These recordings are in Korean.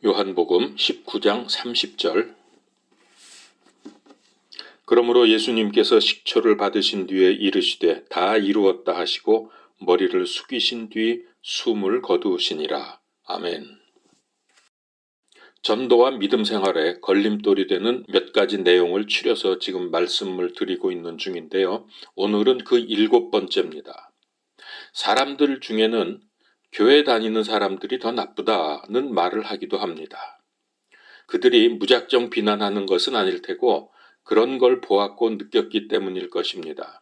요한복음 19장 30절. 그러므로 예수님께서 식초를 받으신 뒤에 이르시되 다 이루었다 하시고 머리를 숙이신 뒤 숨을 거두시니라. 아멘. 전도와 믿음 생활에 걸림돌이 되는 몇 가지 내용을 추려서 지금 말씀을 드리고 있는 중인데요. 오늘은 그 7번째입니다. 사람들 중에는 교회 다니는 사람들이 더 나쁘다는 말을 하기도 합니다. 그들이 무작정 비난하는 것은 아닐 테고 그런 걸 보았고 느꼈기 때문일 것입니다.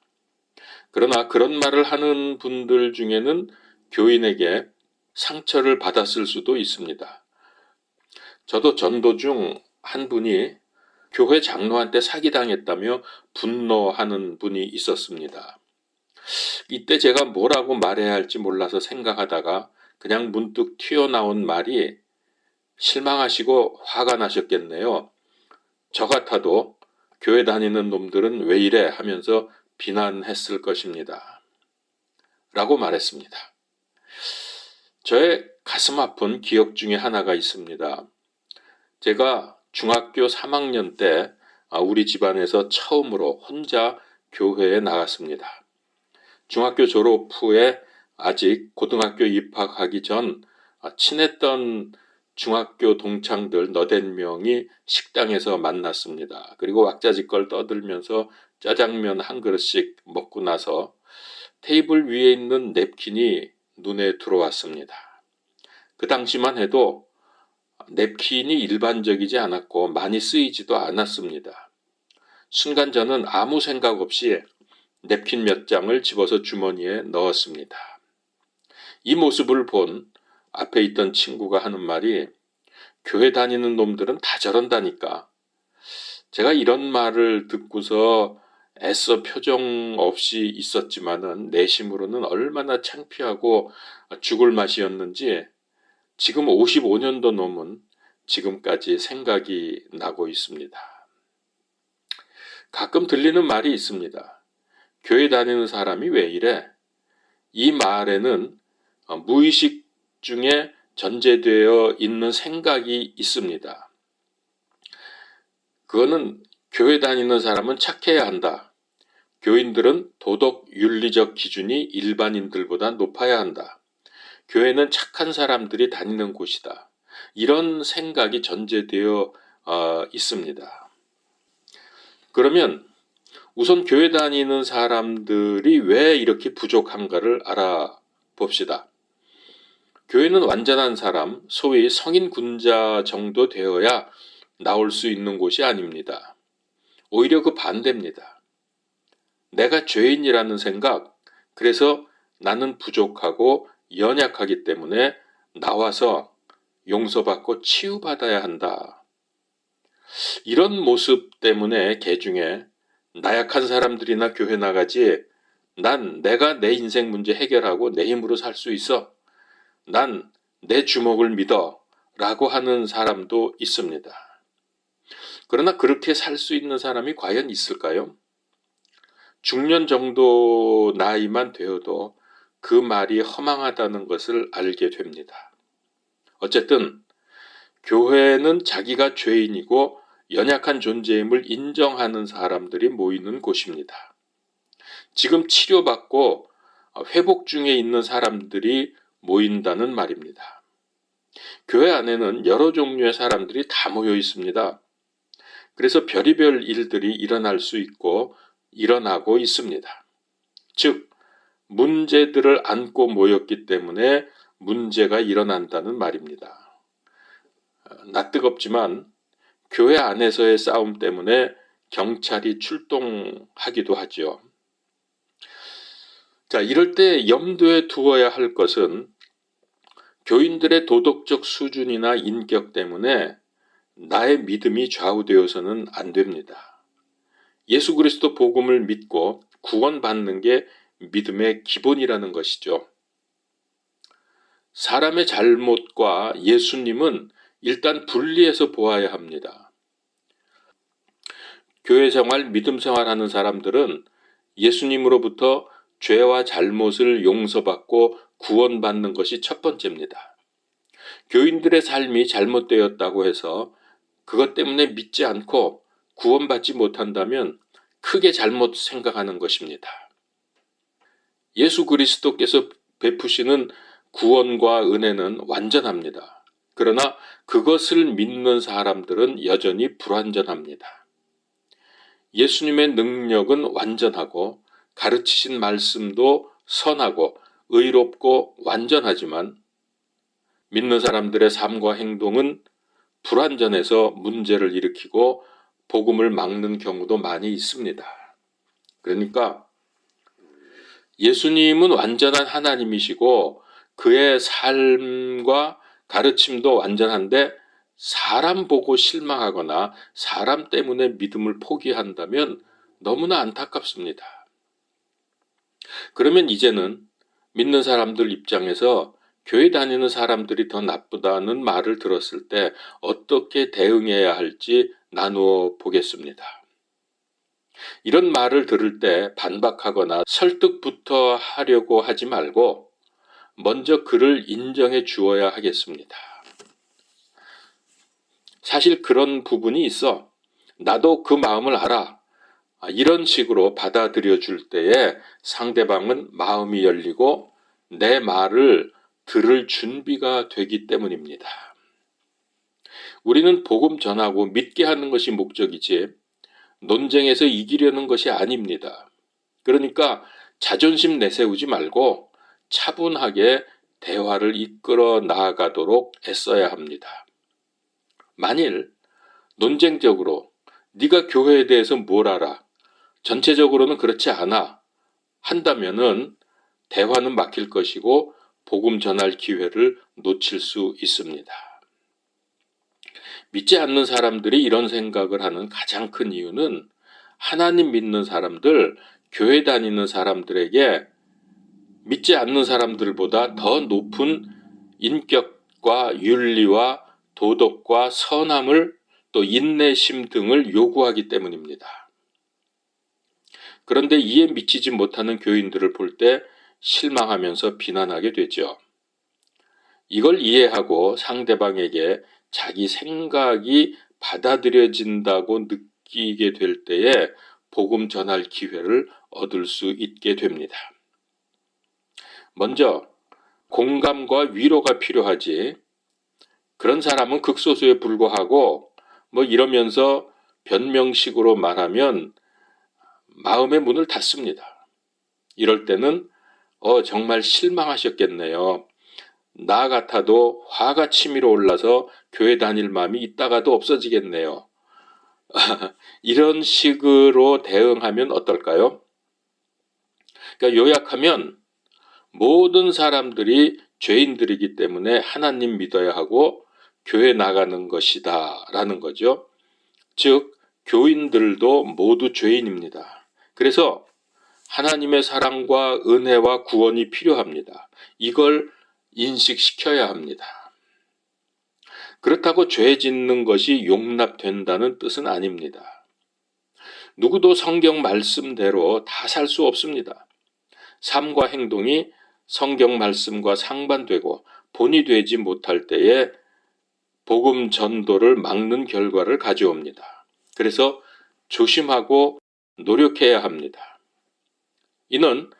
그러나 그런 말을 하는 분들 중에는 교인에게 상처를 받았을 수도 있습니다. 저도 전도 중 한 분이 교회 장로한테 사기당했다며 분노하는 분이 있었습니다. 이때 제가 뭐라고 말해야 할지 몰라서 생각하다가 그냥 문득 튀어나온 말이 실망하시고 화가 나셨겠네요. 저 같아도 교회 다니는 놈들은 왜 이래 하면서 비난했을 것입니다. 라고 말했습니다. 저의 가슴 아픈 기억 중에 하나가 있습니다. 제가 중학교 3학년 때 우리 집안에서 처음으로 혼자 교회에 나갔습니다. 중학교 졸업 후에 아직 고등학교 입학하기 전 친했던 중학교 동창들 너댓 명이 식당에서 만났습니다. 그리고 왁자지껄 떠들면서 짜장면 한 그릇씩 먹고 나서 테이블 위에 있는 냅킨이 눈에 들어왔습니다. 그 당시만 해도 냅킨이 일반적이지 않았고 많이 쓰이지도 않았습니다. 순간 저는 아무 생각 없이 냅킨 몇 장을 집어서 주머니에 넣었습니다. 이 모습을 본 앞에 있던 친구가 하는 말이 교회 다니는 놈들은 다 저런다니까. 제가 이런 말을 듣고서 애써 표정 없이 있었지만은 내심으로는 얼마나 창피하고 죽을 맛이었는지 지금 55년도 넘은 지금까지 생각이 나고 있습니다. 가끔 들리는 말이 있습니다. 교회 다니는 사람이 왜 이래? 이 말에는 무의식 중에 전제되어 있는 생각이 있습니다. 그거는 교회 다니는 사람은 착해야 한다. 교인들은 도덕 윤리적 기준이 일반인들보다 높아야 한다. 교회는 착한 사람들이 다니는 곳이다. 이런 생각이 전제되어 있습니다. 그러면 우선 교회 다니는 사람들이 왜 이렇게 부족한가를 알아봅시다. 교회는 완전한 사람, 소위 성인 군자 정도 되어야 나올 수 있는 곳이 아닙니다. 오히려 그 반대입니다. 내가 죄인이라는 생각, 그래서 나는 부족하고 연약하기 때문에 나와서 용서받고 치유받아야 한다. 이런 모습 때문에 개중에 나약한 사람들이나 교회 나가지 내가 내 인생 문제 해결하고 내 힘으로 살 수 있어. 난 내 주먹을 믿어 라고 하는 사람도 있습니다. 그러나 그렇게 살 수 있는 사람이 과연 있을까요? 중년 정도 나이만 되어도 그 말이 허망하다는 것을 알게 됩니다. 어쨌든 교회는 자기가 죄인이고 연약한 존재임을 인정하는 사람들이 모이는 곳입니다. 지금 치료받고 회복 중에 있는 사람들이 모인다는 말입니다. 교회 안에는 여러 종류의 사람들이 다 모여 있습니다. 그래서 별의별 일들이 일어날 수 있고 일어나고 있습니다. 즉, 문제들을 안고 모였기 때문에 문제가 일어난다는 말입니다. 낯뜨겁지만 교회 안에서의 싸움 때문에 경찰이 출동하기도 하죠. 자, 이럴 때 염두에 두어야 할 것은 교인들의 도덕적 수준이나 인격 때문에 나의 믿음이 좌우되어서는 안 됩니다. 예수 그리스도 복음을 믿고 구원받는 게 믿음의 기본이라는 것이죠. 사람의 잘못과 예수님은 일단 분리해서 보아야 합니다. 교회 생활, 믿음 생활하는 사람들은 예수님으로부터 죄와 잘못을 용서받고 구원받는 것이 첫 번째입니다. 교인들의 삶이 잘못되었다고 해서 그것 때문에 믿지 않고 구원받지 못한다면 크게 잘못 생각하는 것입니다. 예수 그리스도께서 베푸시는 구원과 은혜는 완전합니다. 그러나 그것을 믿는 사람들은 여전히 불완전합니다. 예수님의 능력은 완전하고 가르치신 말씀도 선하고 의롭고 완전하지만 믿는 사람들의 삶과 행동은 불완전해서 문제를 일으키고 복음을 막는 경우도 많이 있습니다. 그러니까 예수님은 완전한 하나님이시고 그의 삶과 가르침도 완전한데 사람 보고 실망하거나 사람 때문에 믿음을 포기한다면 너무나 안타깝습니다. 그러면 이제는 믿는 사람들 입장에서 교회 다니는 사람들이 더 나쁘다는 말을 들었을 때 어떻게 대응해야 할지 나누어 보겠습니다. 이런 말을 들을 때 반박하거나 설득부터 하려고 하지 말고 먼저 그를 인정해 주어야 하겠습니다. 사실 그런 부분이 있어. 나도 그 마음을 알아. 이런 식으로 받아들여 줄 때에 상대방은 마음이 열리고 내 말을 들을 준비가 되기 때문입니다. 우리는 복음 전하고 믿게 하는 것이 목적이지 논쟁에서 이기려는 것이 아닙니다. 그러니까 자존심 내세우지 말고 차분하게 대화를 이끌어 나아가도록 애써야 합니다. 만일 논쟁적으로 네가 교회에 대해서 뭘 알아? 전체적으로는 그렇지 않아. 한다면은 대화는 막힐 것이고 복음 전할 기회를 놓칠 수 있습니다. 믿지 않는 사람들이 이런 생각을 하는 가장 큰 이유는 하나님 믿는 사람들, 교회 다니는 사람들에게 믿지 않는 사람들보다 더 높은 인격과 윤리와 도덕과 선함을 또 인내심 등을 요구하기 때문입니다. 그런데 이에 미치지 못하는 교인들을 볼 때 실망하면서 비난하게 되죠. 이걸 이해하고 상대방에게 자기 생각이 받아들여진다고 느끼게 될 때에 복음 전할 기회를 얻을 수 있게 됩니다. 먼저 공감과 위로가 필요하지. 그런 사람은 극소수에 불과하고 이러면서 변명식으로 말하면 마음의 문을 닫습니다. 이럴 때는 정말 실망하셨겠네요. 나 같아도 화가 치밀어 올라서 교회 다닐 마음이 있다가도 없어지겠네요. 이런 식으로 대응하면 어떨까요? 그러니까 요약하면 모든 사람들이 죄인들이기 때문에 하나님 믿어야 하고 교회 나가는 것이다 라는 거죠. 즉 교인들도 모두 죄인입니다. 그래서 하나님의 사랑과 은혜와 구원이 필요합니다. 이걸 인식시켜야 합니다. 그렇다고 죄 짓는 것이 용납된다는 뜻은 아닙니다. 누구도 성경 말씀대로 다 살 수 없습니다. 삶과 행동이 성경 말씀과 상반되고 본이 되지 못할 때에 복음 전도를 막는 결과를 가져옵니다. 그래서 조심하고 노력해야 합니다. 이는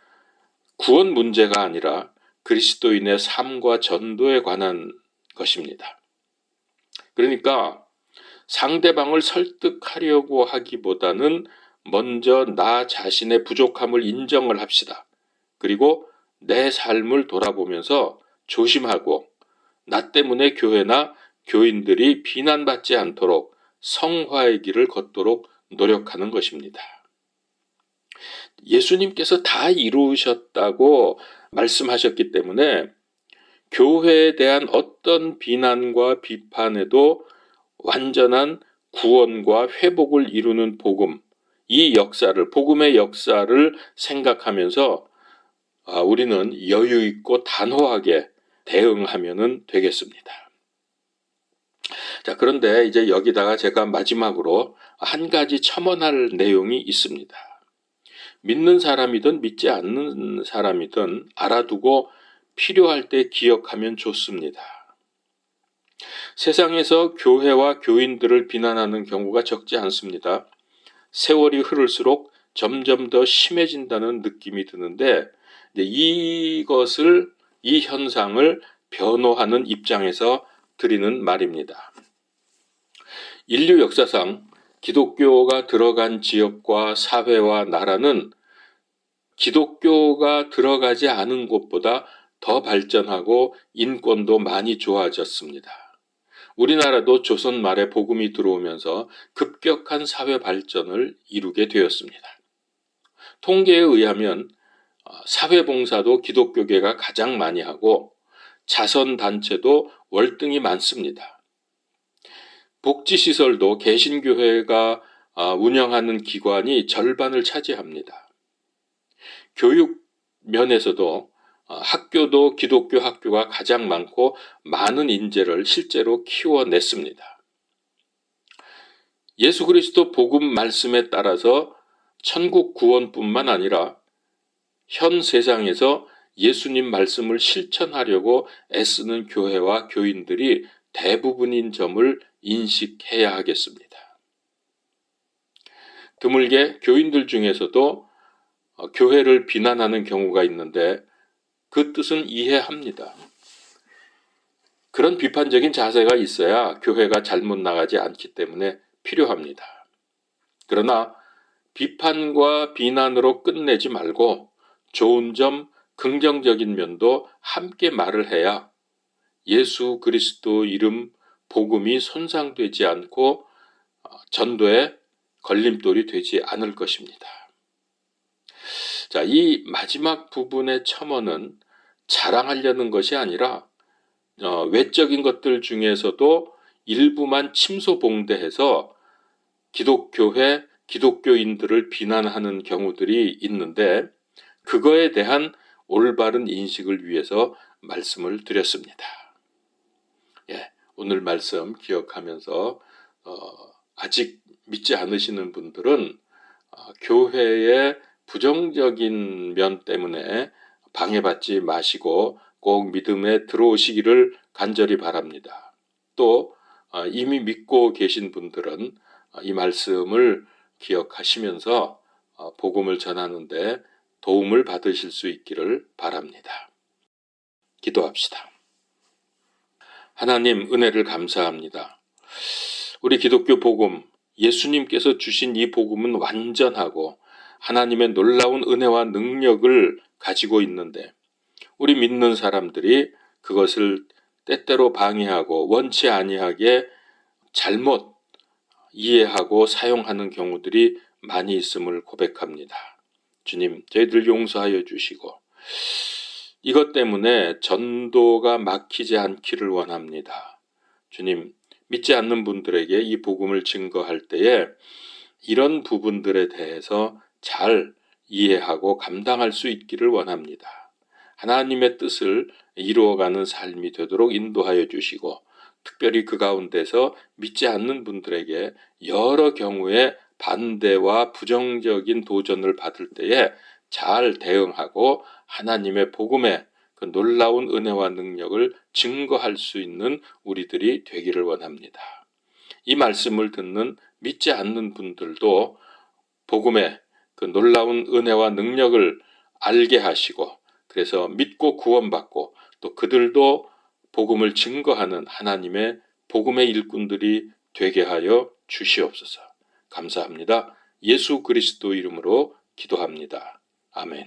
구원 문제가 아니라 그리스도인의 삶과 전도에 관한 것입니다. 그러니까 상대방을 설득하려고 하기보다는 먼저 나 자신의 부족함을 인정을 합시다. 그리고 내 삶을 돌아보면서 조심하고 나 때문에 교회나 교인들이 비난받지 않도록 성화의 길을 걷도록 노력하는 것입니다. 예수님께서 다 이루셨다고 말씀하셨기 때문에 교회에 대한 어떤 비난과 비판에도 완전한 구원과 회복을 이루는 복음, 이 역사를, 복음의 역사를 생각하면서 우리는 여유 있고 단호하게 대응하면 되겠습니다. 자, 그런데 이제 여기다가 제가 마지막으로 한 가지 첨언할 내용이 있습니다. 믿는 사람이든 믿지 않는 사람이든 알아두고 필요할 때 기억하면 좋습니다. 세상에서 교회와 교인들을 비난하는 경우가 적지 않습니다. 세월이 흐를수록 점점 더 심해진다는 느낌이 드는데 이 현상을 변호하는 입장에서 드리는 말입니다. 인류 역사상 기독교가 들어간 지역과 사회와 나라는 기독교가 들어가지 않은 곳보다 더 발전하고 인권도 많이 좋아졌습니다. 우리나라도 조선 말에 복음이 들어오면서 급격한 사회 발전을 이루게 되었습니다. 통계에 의하면 사회봉사도 기독교계가 가장 많이 하고 자선단체도 월등히 많습니다. 복지시설도 개신교회가 운영하는 기관이 절반을 차지합니다. 교육 면에서도 학교도 기독교 학교가 가장 많고 많은 인재를 실제로 키워냈습니다. 예수 그리스도 복음 말씀에 따라서 천국 구원뿐만 아니라 현 세상에서 예수님 말씀을 실천하려고 애쓰는 교회와 교인들이 대부분인 점을 인식해야 하겠습니다. 드물게 교인들 중에서도 교회를 비난하는 경우가 있는데 그 뜻은 이해합니다. 그런 비판적인 자세가 있어야 교회가 잘못 나가지 않기 때문에 필요합니다. 그러나 비판과 비난으로 끝내지 말고 좋은 점, 긍정적인 면도 함께 말을 해야 예수 그리스도 이름 복음이 손상되지 않고 전도에 걸림돌이 되지 않을 것입니다. 자, 이 마지막 부분의 첨언은 자랑하려는 것이 아니라 외적인 것들 중에서도 일부만 침소봉대해서 기독교회, 기독교인들을 비난하는 경우들이 있는데 그거에 대한 올바른 인식을 위해서 말씀을 드렸습니다. 오늘 말씀 기억하면서 아직 믿지 않으시는 분들은 교회의 부정적인 면 때문에 방해받지 마시고 꼭 믿음에 들어오시기를 간절히 바랍니다. 또 이미 믿고 계신 분들은 이 말씀을 기억하시면서 복음을 전하는데 도움을 받으실 수 있기를 바랍니다. 기도합시다. 하나님, 은혜를 감사합니다. 우리 기독교 복음, 예수님께서 주신 이 복음은 완전하고 하나님의 놀라운 은혜와 능력을 가지고 있는데 우리 믿는 사람들이 그것을 때때로 방해하고 원치 아니하게 잘못 이해하고 사용하는 경우들이 많이 있음을 고백합니다. 주님, 저희들 용서하여 주시고 이것 때문에 전도가 막히지 않기를 원합니다. 주님, 믿지 않는 분들에게 이 복음을 증거할 때에 이런 부분들에 대해서 잘 이해하고 감당할 수 있기를 원합니다. 하나님의 뜻을 이루어가는 삶이 되도록 인도하여 주시고 특별히 그 가운데서 믿지 않는 분들에게 여러 경우에 반대와 부정적인 도전을 받을 때에 잘 대응하고 하나님의 복음의 그 놀라운 은혜와 능력을 증거할 수 있는 우리들이 되기를 원합니다. 이 말씀을 듣는 믿지 않는 분들도 복음의 그 놀라운 은혜와 능력을 알게 하시고 그래서 믿고 구원받고 또 그들도 복음을 증거하는 하나님의 복음의 일꾼들이 되게 하여 주시옵소서. 감사합니다. 예수 그리스도 이름으로 기도합니다. 아멘.